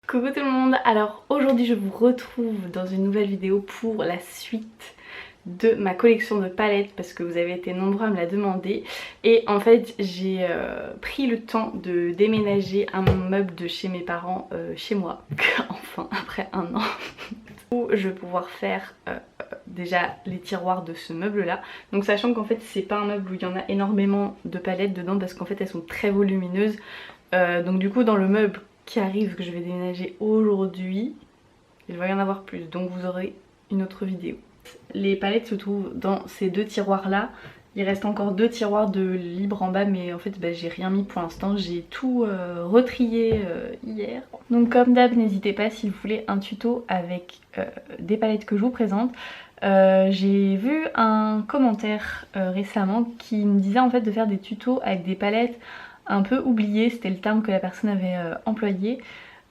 Coucou tout le monde, alors aujourd'hui je vous retrouve dans une nouvelle vidéo pour la suite de ma collection de palettes parce que vous avez été nombreux à me la demander et en fait j'ai pris le temps de déménager un meuble de chez mes parents chez moi, enfin après un an où je vais pouvoir faire déjà les tiroirs de ce meuble là, donc sachant qu'en fait c'est pas un meuble où il y en a énormément de palettes dedans parce qu'en fait elles sont très volumineuses, donc du coup dans le meuble qui arrive que je vais déménager aujourd'hui, il va y en avoir plus, donc vous aurez une autre vidéo. Les palettes se trouvent dans ces deux tiroirs là. Il reste encore deux tiroirs de libre en bas, mais en fait j'ai rien mis pour l'instant, j'ai tout retrié hier. Donc comme d'hab, n'hésitez pas si vous voulez un tuto avec des palettes que je vous présente. J'ai vu un commentaire récemment qui me disait en fait de faire des tutos avec des palettes un peu oubliées, c'était le terme que la personne avait employé.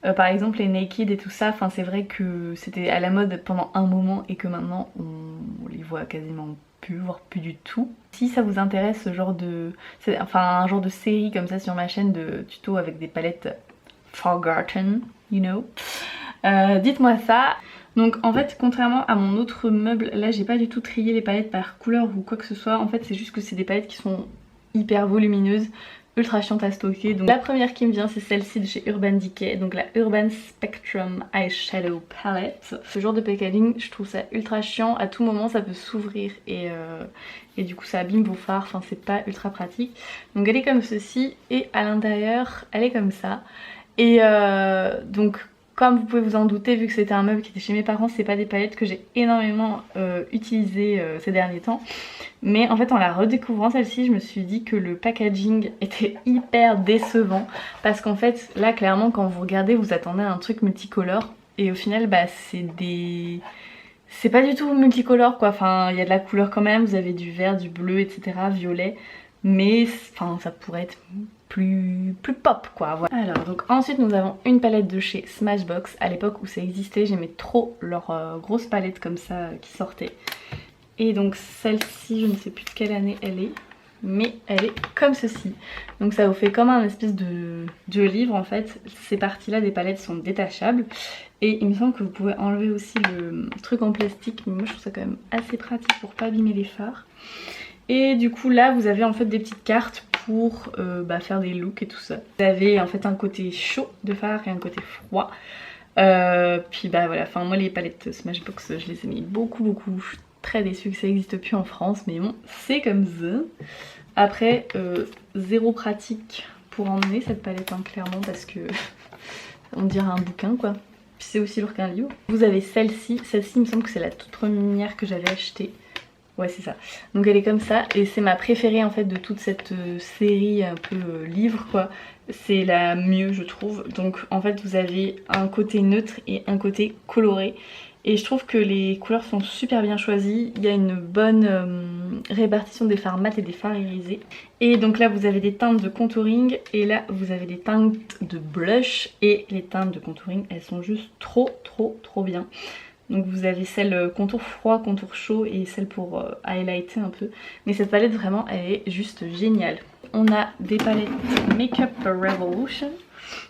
Par exemple les naked et tout ça, enfin c'est vrai que c'était à la mode pendant un moment et que maintenant on les voit quasiment plus, voire plus du tout. Si ça vous intéresse ce genre de, enfin un genre de série comme ça sur ma chaîne de tutos avec des palettes forgotten, you know, dites-moi ça. Donc en fait contrairement à mon autre meuble, là j'ai pas du tout trié les palettes par couleur ou quoi que ce soit. En fait c'est juste que c'est des palettes qui sont hyper volumineuses, ultra chiante à stocker. Donc la première qui me vient c'est celle-ci de chez Urban Decay, donc la Urban Spectrum Eyeshadow Palette. Ce genre de packaging je trouve ça ultra chiant, à tout moment ça peut s'ouvrir et du coup ça abîme vos fards, enfin c'est pas ultra pratique. Donc elle est comme ceci et à l'intérieur elle est comme ça. Et donc comme vous pouvez vous en douter, vu que c'était un meuble qui était chez mes parents, c'est pas des palettes que j'ai énormément utilisées ces derniers temps. Mais en fait en la redécouvrant celle-ci, je me suis dit que le packaging était hyper décevant. Parce qu'en fait là clairement quand vous regardez vous attendez à un truc multicolore. Et au final bah c'est des... c'est pas du tout multicolore quoi. Enfin il y a de la couleur quand même, vous avez du vert, du bleu, etc. violet. Mais enfin ça pourrait être plus pop quoi, voilà. Alors donc ensuite nous avons une palette de chez Smashbox. À l'époque où ça existait j'aimais trop leurs grosses palettes comme ça qui sortaient. Et donc celle-ci je ne sais plus de quelle année elle est, mais elle est comme ceci. Donc ça vous fait comme un espèce de livre en fait. Ces parties là des palettes sont détachables. Et il me semble que vous pouvez enlever aussi le truc en plastique, mais moi je trouve ça quand même assez pratique pour pas abîmer les fards. Et du coup là vous avez en fait des petites cartes pour faire des looks et tout ça. Vous avez en fait un côté chaud de fard et un côté froid. Puis bah voilà, enfin moi les palettes Smashbox je les ai mis beaucoup. Je suis très déçue que ça n'existe plus en France, mais bon c'est comme ça. Après zéro pratique pour emmener cette palette hein, clairement, parce que on dirait un bouquin quoi. Puis c'est aussi lourd qu'un livre. Vous avez celle-ci il me semble que c'est la toute première que j'avais achetée. Ouais c'est ça, donc elle est comme ça et c'est ma préférée en fait de toute cette série un peu livre quoi. C'est la mieux je trouve. Donc en fait vous avez un côté neutre et un côté coloré. Et je trouve que les couleurs sont super bien choisies. Il y a une bonne répartition des fards mat et des fards irisés. Et donc là vous avez des teintes de contouring et là vous avez des teintes de blush. Et les teintes de contouring elles sont juste trop bien. Donc vous avez celle contour froid, contour chaud et celle pour highlighter un peu. Mais cette palette vraiment elle est juste géniale. On a des palettes Makeup Revolution.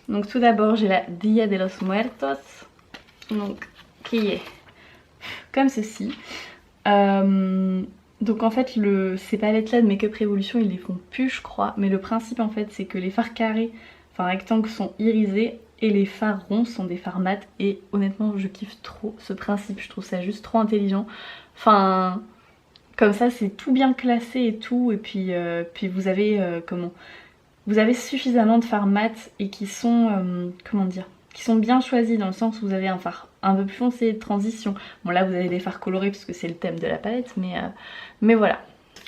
Donc tout d'abord j'ai la Dia de los Muertos. Donc qui est comme ceci. Donc en fait ces palettes là de Makeup Revolution ils les font plus je crois. Mais le principe en fait c'est que les fards carrés, enfin rectangles sont irisés. Et les fards ronds sont des fards mat et honnêtement je kiffe trop ce principe, je trouve ça juste trop intelligent. Enfin comme ça c'est tout bien classé et tout, et puis vous avez vous avez suffisamment de fards mat et qui sont comment dire, qui sont bien choisis dans le sens où vous avez un fard un peu plus foncé de transition. Bon là vous avez des fards colorés parce que c'est le thème de la palette, mais voilà.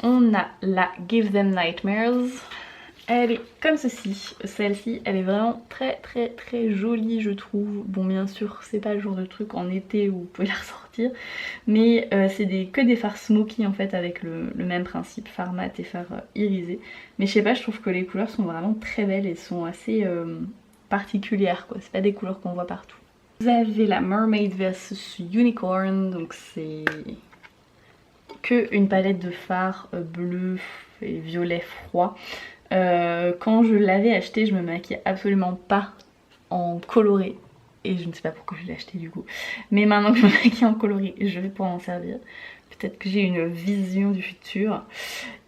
On a la Give Them Nightmares. Elle est comme ceci, celle-ci elle est vraiment très jolie je trouve. Bon bien sûr c'est pas le genre de truc en été où vous pouvez la ressortir, mais c'est que des fards smoky en fait avec le même principe, fard mat et fard irisé. Mais je sais pas, je trouve que les couleurs sont vraiment très belles et sont assez particulières quoi, c'est pas des couleurs qu'on voit partout. Vous avez la Mermaid vs Unicorn, donc c'est que une palette de fards bleu et violet froid. Quand je l'avais acheté je me maquillais absolument pas en coloré, et je ne sais pas pourquoi je l'ai acheté du coup. Mais maintenant que mon maquillage est en coloris, je vais pouvoir m'en servir. Peut-être que j'ai une vision du futur.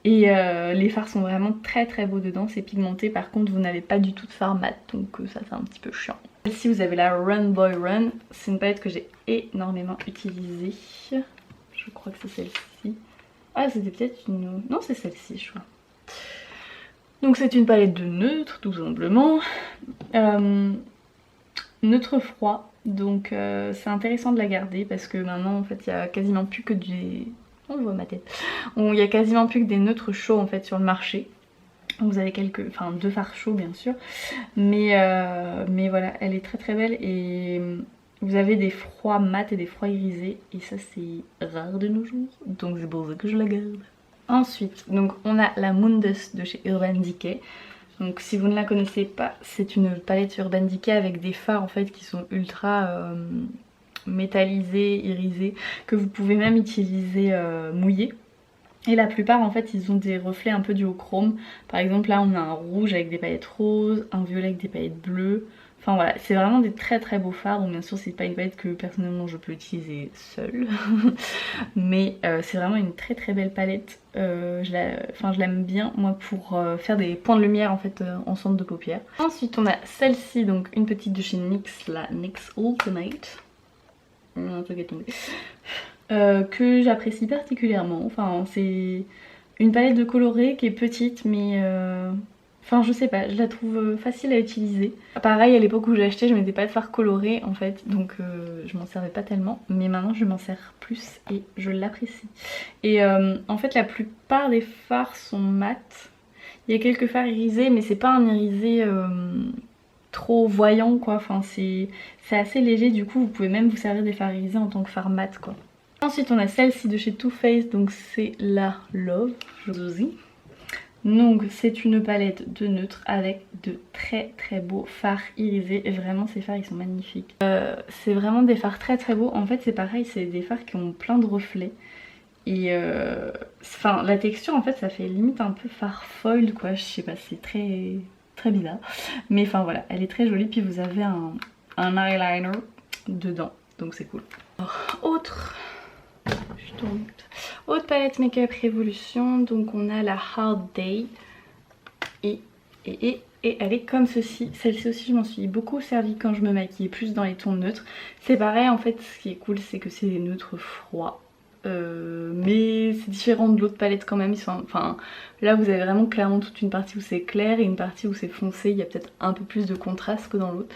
Et les fards sont vraiment très très beaux dedans, c'est pigmenté. Par contre vous n'avez pas du tout de fard mat, donc ça c'est un petit peu chiant. Ici vous avez la Run Boy Run, c'est une palette que j'ai énormément utilisée. Je crois que c'est celle-ci. Ah c'était peut-être une... Non c'est celle-ci je crois. Donc c'est une palette de neutre tout simplement. Neutre froid, donc c'est intéressant de la garder parce que maintenant en fait il y a quasiment plus que des... On voit ma tête. Il y a quasiment plus que des neutres chauds en fait sur le marché. Vous avez quelques, enfin 2 fards chauds bien sûr, mais voilà, elle est très très belle et vous avez des froids mat et des froids irisés et ça c'est rare de nos jours, donc c'est pour ça que je la garde. Ensuite, donc on a la Moondust de chez Urban Decay. Donc si vous ne la connaissez pas, c'est une palette Urban Decay avec des fards en fait qui sont ultra métallisés, irisés, que vous pouvez même utiliser mouillés. Et la plupart en fait ils ont des reflets un peu duochrome. Par exemple là on a un rouge avec des paillettes roses, un violet avec des paillettes bleues. Enfin voilà, c'est vraiment des très très beaux fards. Donc bien sûr c'est pas une palette que personnellement je peux utiliser seule. Mais c'est vraiment une très très belle palette. Je l'aime bien moi pour faire des points de lumière en fait en centre de paupières. Ensuite on a celle-ci, donc une petite de chez NYX, la NYX Ultimate. Un peu qui est tombé. Que j'apprécie particulièrement. Enfin c'est une palette de colorés qui est petite mais enfin je sais pas, je la trouve facile à utiliser. Pareil à l'époque où je l'ai acheté je mettais pas de fard coloré en fait, donc je m'en servais pas tellement. Mais maintenant je m'en sers plus et je l'apprécie. Et en fait la plupart des fards sont mat. Il y a quelques fards irisés mais c'est pas un irisé trop voyant quoi. Enfin c'est assez léger, du coup vous pouvez même vous servir des fards irisés en tant que fard mat quoi. Ensuite on a celle-ci de chez Too Faced, donc c'est la Love, je vous dis. Donc c'est une palette de neutre avec de très très beaux fards irisés. Et vraiment ces fards ils sont magnifiques. C'est vraiment des fards très très beaux. En fait c'est pareil, c'est des fards qui ont plein de reflets. Et enfin la texture en fait ça fait limite un peu fard foil quoi. Je sais pas, c'est très très bizarre. Mais enfin voilà, elle est très jolie. Puis vous avez un eyeliner dedans, donc c'est cool. Alors, autre palette Make-up Révolution, donc on a la Hard Day et elle est comme ceci. Celle-ci aussi je m'en suis beaucoup servi quand je me maquillais plus dans les tons neutres. C'est pareil en fait, ce qui est cool c'est que c'est des neutres froids. Mais c'est différent de l'autre palette quand même. Enfin, là vous avez vraiment clairement toute une partie où c'est clair et une partie où c'est foncé. Il y a peut-être un peu plus de contraste que dans l'autre.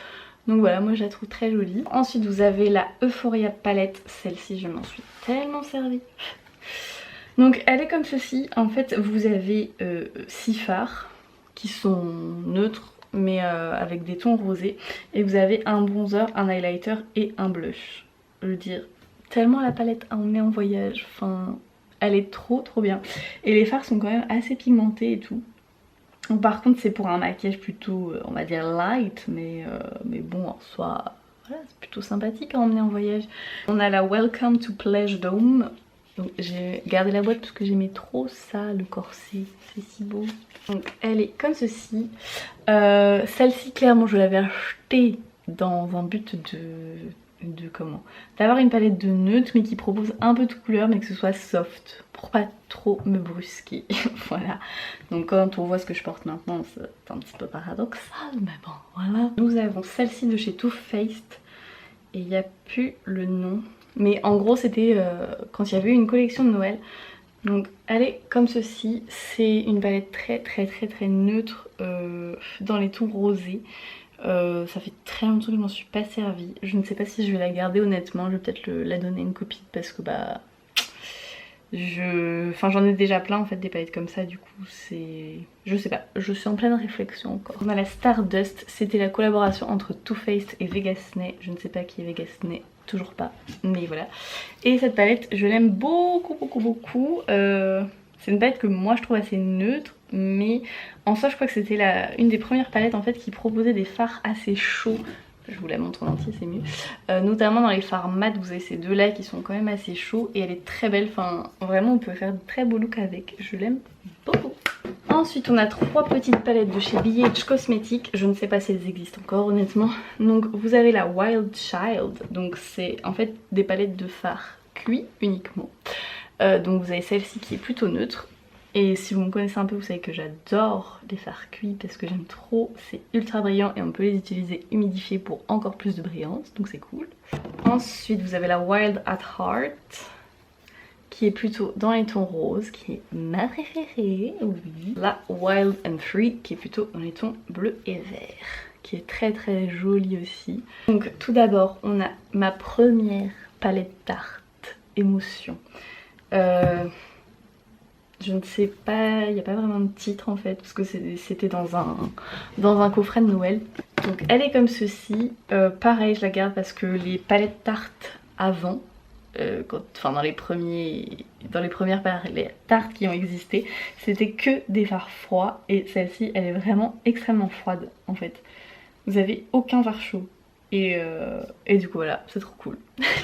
Donc voilà, moi je la trouve très jolie. Ensuite vous avez la Euphoria palette. Celle-ci je m'en suis tellement servie. Donc elle est comme ceci. En fait vous avez 6 fards qui sont neutres mais avec des tons rosés. Et vous avez un bronzer, un highlighter et un blush. Je veux dire, tellement la palette emmenée en voyage. Enfin, elle est trop bien. Et les fards sont quand même assez pigmentés et tout. Par contre c'est pour un maquillage plutôt on va dire light, mais bon en soi voilà, c'est plutôt sympathique à emmener en voyage. On a la Welcome to Pleasure Dome. Donc j'ai gardé la boîte parce que j'aimais trop ça, le corset, c'est si beau. Donc elle est comme ceci. Celle-ci clairement je l'avais achetée dans un but d'avoir une palette de neutres mais qui propose un peu de couleur mais que ce soit soft pour pas trop me brusquer. Voilà, donc quand on voit ce que je porte maintenant c'est un petit peu paradoxal mais bon voilà. Nous avons celle-ci de chez Too Faced et il n'y a plus le nom mais en gros c'était quand il y avait eu une collection de Noël. Donc elle est comme ceci, c'est une palette très neutre dans les tons rosés. Ça fait très longtemps que je m'en suis pas servie. Je ne sais pas si je vais la garder honnêtement. Je vais peut-être la donner à une copine parce que bah j'en ai déjà plein en fait des palettes comme ça, du coup c'est... Je sais pas, je suis en pleine réflexion encore. On a la Stardust, c'était la collaboration entre Too Faced et Vegasnay. Je ne sais pas qui est Vegasnay, toujours pas, mais voilà. Et cette palette je l'aime beaucoup. C'est une palette que moi je trouve assez neutre, mais en soi je crois que c'était une des premières palettes en fait qui proposait des fards assez chauds. Je vous la montre en entier, c'est mieux. Notamment dans les fards mat, vous avez ces deux là qui sont quand même assez chauds et elle est très belle. Enfin vraiment on peut faire de très beaux looks avec, je l'aime beaucoup. Ensuite on a 3 petites palettes de chez BH Cosmetics, je ne sais pas si elles existent encore honnêtement. Donc vous avez la Wild Child, donc c'est en fait des palettes de fard cuit uniquement. Donc vous avez celle-ci qui est plutôt neutre. Et si vous me connaissez un peu, vous savez que j'adore les fards cuits parce que j'aime trop. C'est ultra brillant et on peut les utiliser humidifiés pour encore plus de brillance, donc c'est cool. Ensuite vous avez la Wild at Heart, qui est plutôt dans les tons roses, qui est ma préférée, oui. La Wild and Free, qui est plutôt dans les tons bleu et vert, qui est très très jolie aussi. Donc tout d'abord, on a ma première palette Tarte Émotion. Je ne sais pas, il n'y a pas vraiment de titre en fait, parce que c'était dans un coffret de Noël. Donc elle est comme ceci. Pareil, je la garde parce que les palettes Tarte avant, dans les premières palettes Tarte qui ont existé, c'était que des fards froids. Et celle-ci, elle est vraiment extrêmement froide en fait. Vous avez aucun fard chaud. Et du coup voilà, c'est trop cool.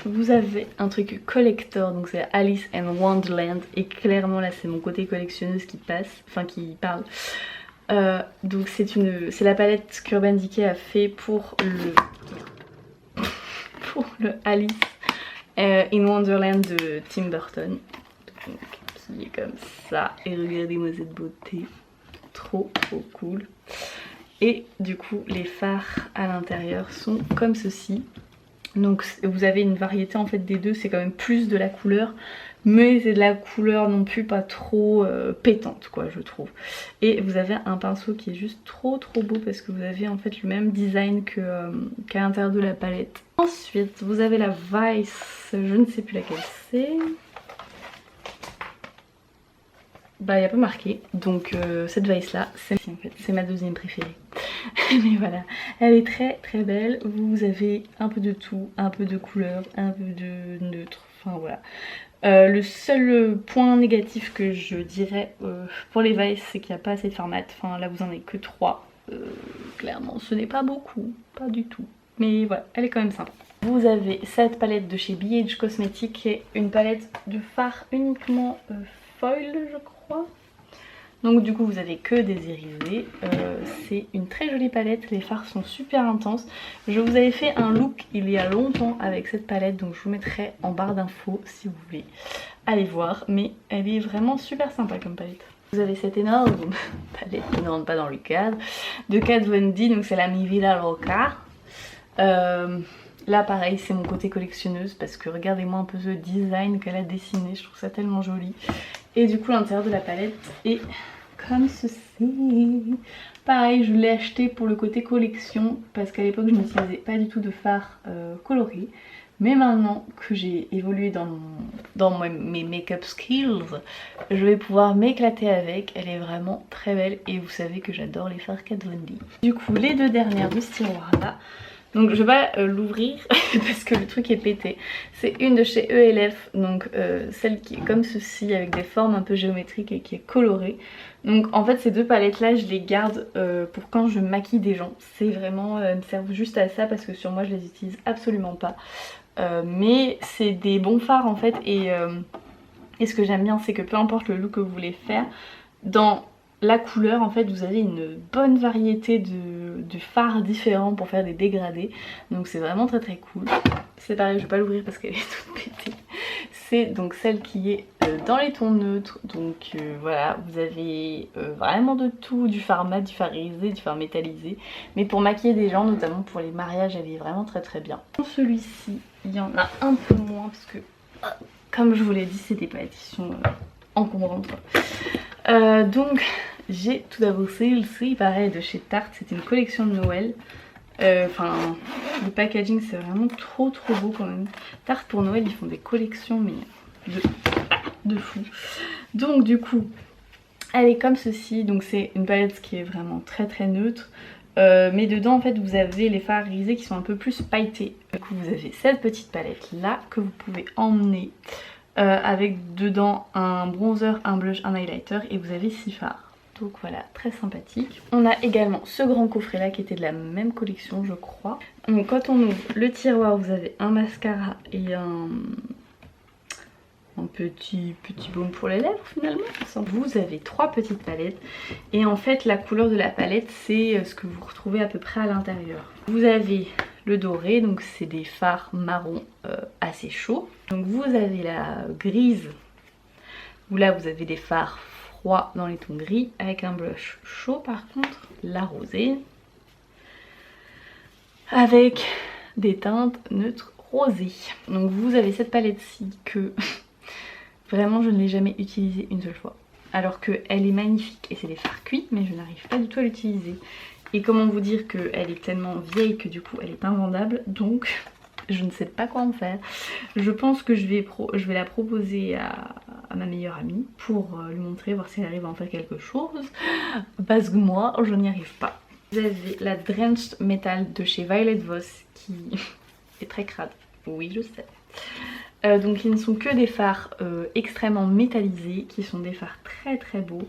Vous avez un truc collector, donc c'est Alice in Wonderland. Et clairement là c'est mon côté collectionneuse qui passe, enfin qui parle. Donc c'est la palette qu'Urban Decay a fait pour le Alice in Wonderland de Tim Burton. Donc, qui est comme ça. Et regardez-moi cette beauté. Trop trop cool. Et du coup les fards à l'intérieur sont comme ceci. Donc vous avez une variété en fait des deux, c'est quand même plus de la couleur, mais c'est de la couleur non plus pas trop pétante quoi je trouve. Et vous avez un pinceau qui est juste trop beau parce que vous avez en fait le même design qu'à l'intérieur de la palette. Ensuite vous avez la Vice, je ne sais plus laquelle c'est. Bah il n'y a pas marqué, donc cette Vice là, celle-ci en fait, c'est ma deuxième préférée. Mais voilà, elle est très très belle, vous avez un peu de tout, un peu de couleur, un peu de neutre, enfin voilà. Le seul point négatif que je dirais pour les Vice, c'est qu'il n'y a pas assez de fard mat, enfin là vous en avez que 3, clairement ce n'est pas beaucoup, pas du tout. Mais voilà, elle est quand même sympa. Vous avez cette palette de chez BH Cosmetics qui est une palette de fard uniquement foil je crois. Donc du coup vous avez que des irisés, c'est une très jolie palette, les fards sont super intenses. Je vous avais fait un look il y a longtemps avec cette palette, donc je vous mettrai en barre d'infos si vous voulez aller voir. Mais elle est vraiment super sympa comme palette. Vous avez cette énorme palette qui ne rentre pas dans le cadre de Kat Von D, donc c'est la Mi Vida Loca. Là pareil c'est mon côté collectionneuse parce que regardez-moi un peu ce design qu'elle a dessiné, je trouve ça tellement joli. Et du coup l'intérieur de la palette est comme ceci. Pareil je l'ai acheté pour le côté collection parce qu'à l'époque je n'utilisais pas du tout de fard coloré. Mais maintenant que j'ai évolué dans mes make-up skills, je vais pouvoir m'éclater avec. Elle est vraiment très belle et vous savez que j'adore les fards Kat Von D. Du coup les deux dernières de ce tiroir là. Donc je vais pas l'ouvrir parce que le truc est pété. C'est une de chez ELF, donc celle qui est comme ceci avec des formes un peu géométriques et qui est colorée. Donc en fait ces deux palettes là je les garde pour quand je maquille des gens. C'est vraiment, elles me servent juste à ça parce que sur moi je les utilise absolument pas. Mais c'est des bons fards en fait et ce que j'aime bien c'est que peu importe le look que vous voulez faire, dans la couleur en fait vous avez une bonne variété de fards différents pour faire des dégradés, donc c'est vraiment très très cool. C'est pareil, je vais pas l'ouvrir parce qu'elle est toute pétée. C'est donc celle qui est dans les tons neutres, donc voilà, vous avez vraiment de tout, du fard mat, du fard irisé, du fard métallisé, mais pour maquiller des gens, notamment pour les mariages, elle est vraiment très très bien. Dans celui-ci, il y en a un peu moins parce que, comme je vous l'ai dit, c'est des palettes qui sont encombrantes. Donc j'ai tout d'abord celle-ci, pareil de chez Tarte, c'était une collection de Noël. Enfin, le packaging c'est vraiment trop beau quand même. Tarte pour Noël ils font des collections mais de fou. Donc du coup elle est comme ceci, donc c'est une palette qui est vraiment très très neutre. Mais dedans en fait vous avez les fards irisés qui sont un peu plus pailletés. Du coup vous avez cette petite palette là que vous pouvez emmener avec dedans un bronzer, un blush, un highlighter et vous avez 6 fards. Donc voilà, très sympathique. On a également ce grand coffret là qui était de la même collection je crois. Donc quand on ouvre le tiroir vous avez un mascara et un petit baume pour les lèvres finalement. Vous avez 3 petites palettes et en fait la couleur de la palette c'est ce que vous retrouvez à peu près à l'intérieur. Vous avez le doré, donc c'est des fards marron assez chauds. Donc vous avez la grise où là vous avez des fards froids dans les tons gris avec un blush chaud. Par contre la rosée avec des teintes neutres rosées. Donc vous avez cette palette-ci que vraiment je ne l'ai jamais utilisée une seule fois. Alors qu'elle est magnifique et c'est des fards cuits mais je n'arrive pas du tout à l'utiliser. Et comment vous dire qu'elle est tellement vieille que du coup elle est invendable, donc je ne sais pas quoi en faire. Je pense que je vais la proposer à ma meilleure amie pour lui montrer, voir si elle arrive à en faire quelque chose. Parce que moi je n'y arrive pas. Vous avez la Drenched Metal de chez Violet Voss qui est très crade, oui je sais. Donc ils ne sont que des fards extrêmement métallisés, qui sont des fards très beaux,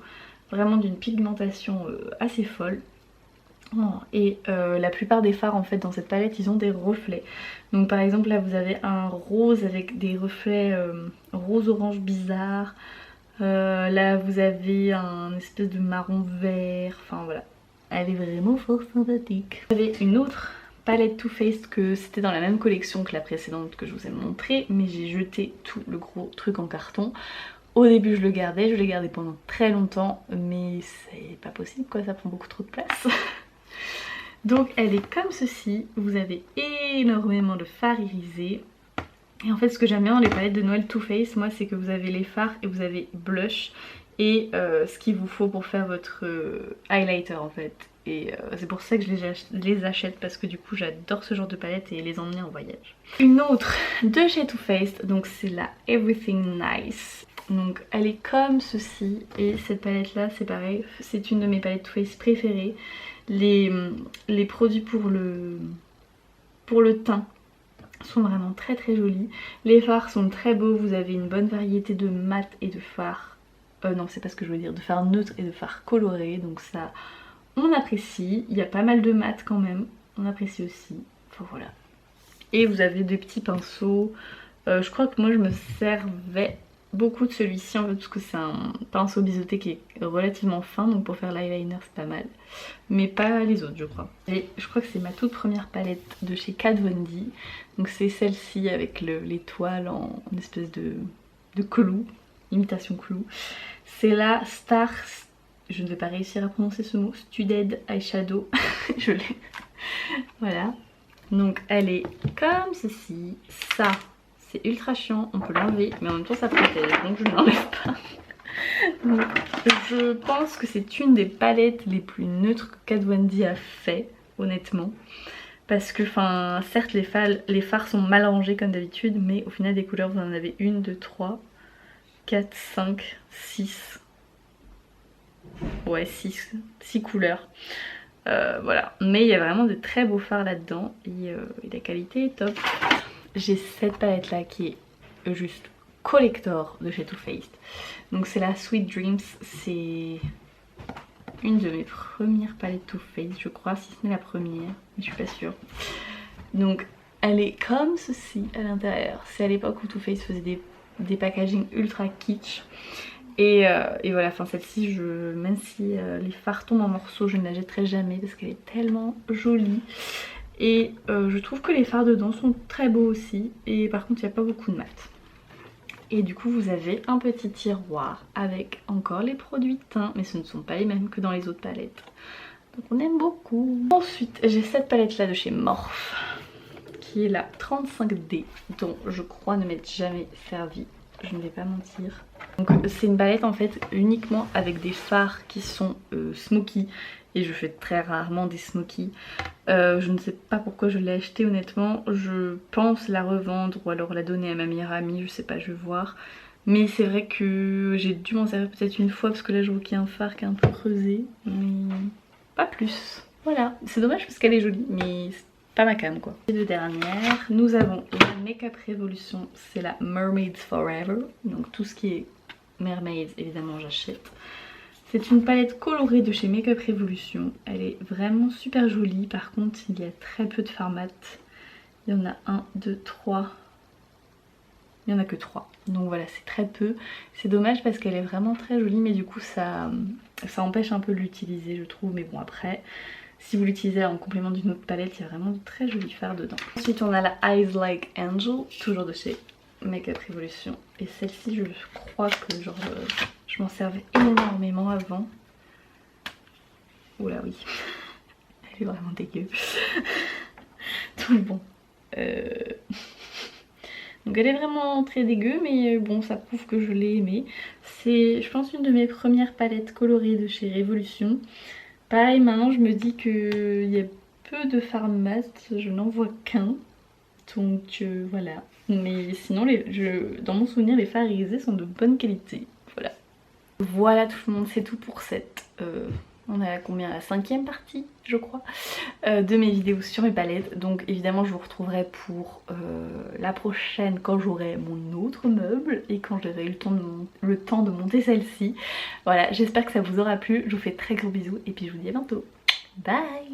vraiment d'une pigmentation assez folle. Et la plupart des fards en fait dans cette palette ils ont des reflets. Donc par exemple là vous avez un rose avec des reflets rose orange bizarre. Là vous avez un espèce de marron vert, enfin voilà. Elle est vraiment fort sympathique. Vous avez une autre palette Too Faced que c'était dans la même collection que la précédente que je vous ai montré, mais j'ai jeté tout le gros truc en carton. Au début je le gardais, je l'ai gardé pendant très longtemps, mais c'est pas possible quoi, ça prend beaucoup trop de place. Donc elle est comme ceci, vous avez énormément de fards irisés. Et en fait ce que j'aime bien dans les palettes de Noël Too Faced, moi c'est que vous avez les fards et vous avez blush et ce qu'il vous faut pour faire votre highlighter en fait. Et c'est pour ça que je les achète parce que du coup j'adore ce genre de palette et les emmener en voyage. Une autre de chez Too Faced, donc c'est la Everything Nice. Donc elle est comme ceci et cette palette là c'est pareil, c'est une de mes palettes Too Faced préférées. Les produits pour le teint sont vraiment très jolis. Les fards sont très beaux, vous avez une bonne variété de mat et de fards. Non c'est pas ce que je veux dire, de fards neutres et de fards colorés, donc ça on apprécie. Il y a pas mal de mat quand même, on apprécie aussi. Enfin voilà. Et vous avez des petits pinceaux. Je crois que moi je me servais beaucoup de celui-ci en fait parce que c'est un pinceau biseauté qui est relativement fin, donc pour faire l'eyeliner c'est pas mal, mais pas les autres je crois. Et je crois que c'est ma toute première palette de chez Kat Von D, donc c'est celle-ci avec l'étoile en espèce de clou, imitation clou. C'est la Star, je ne vais pas réussir à prononcer ce mot, Studded Eyeshadow. Je l'ai. Voilà, donc elle est comme ceci. Ça c'est ultra chiant, on peut l'enlever mais en même temps ça protège donc je ne l'enlève pas. Donc je pense que c'est une des palettes les plus neutres que Kat Von D a fait honnêtement. Parce que enfin certes les fards sont mal rangés comme d'habitude, mais au final des couleurs vous en avez 1, 2, 3, 4, 5, 6. Ouais 6 couleurs. Voilà, mais il y a vraiment de très beaux fards là-dedans et la qualité est top. J'ai cette palette là qui est juste collector de chez Too Faced. Donc c'est la Sweet Dreams, c'est une de mes premières palettes Too Faced je crois, si ce n'est la première, mais je suis pas sûre. Donc elle est comme ceci à l'intérieur. C'est à l'époque où Too Faced faisait des packaging ultra kitsch. Et voilà, enfin celle-ci, même si les fards tombent en morceaux, je ne la jetterai jamais parce qu'elle est tellement jolie. Et je trouve que les fards dedans sont très beaux aussi. Et par contre il n'y a pas beaucoup de mat. Et du coup vous avez un petit tiroir avec encore les produits de teint, mais ce ne sont pas les mêmes que dans les autres palettes. Donc on aime beaucoup. Ensuite j'ai cette palette là de chez Morphe, qui est la 35D, dont je crois ne m'être jamais servi. Je ne vais pas mentir. Donc c'est une palette en fait uniquement avec des fards qui sont smoky. Et je fais très rarement des smoky. Je ne sais pas pourquoi je l'ai acheté honnêtement. Je pense la revendre ou alors la donner à ma meilleure amie. Je sais pas, je vais voir. Mais c'est vrai que j'ai dû m'en servir peut-être une fois parce que là je vois qu'il y a un fard qui est un peu creusé. Mais pas plus. Voilà, c'est dommage parce qu'elle est jolie mais c'est pas ma cam quoi. Les deux dernières, nous avons la Makeup Revolution, c'est la Mermaids Forever. Donc tout ce qui est Mermaids évidemment j'achète. C'est une palette colorée de chez Makeup Revolution. Elle est vraiment super jolie. Par contre il y a très peu de fards mat. Il y en a 1, 2, 3, Il n'y en a que 3. Donc voilà, c'est très peu. C'est dommage parce qu'elle est vraiment très jolie, mais du coup ça empêche un peu de l'utiliser, je trouve. Mais bon, après, si vous l'utilisez en complément d'une autre palette, il y a vraiment de très jolis fards dedans. Ensuite, on a la Eyes Like Angel, toujours de chez Makeup Revolution. Et celle-ci, je crois que genre je m'en servais énormément avant. Oula, oui. Elle est vraiment dégueu. Donc bon. Donc elle est vraiment très dégueu, mais bon, ça prouve que je l'ai aimée. C'est, je pense, une de mes premières palettes colorées de chez Revolution. Pareil, maintenant je me dis qu'il y a peu de fard mat, je n'en vois qu'un. Donc voilà. Mais sinon, dans mon souvenir, les fards irisés sont de bonne qualité. Voilà. Voilà tout le monde, c'est tout pour cette... on est à combien? La 5e partie, je crois, de mes vidéos sur mes palettes. Donc évidemment je vous retrouverai pour la prochaine quand j'aurai mon autre meuble et quand j'aurai eu le temps de monter celle-ci. Voilà, j'espère que ça vous aura plu. Je vous fais très gros bisous et puis je vous dis à bientôt. Bye!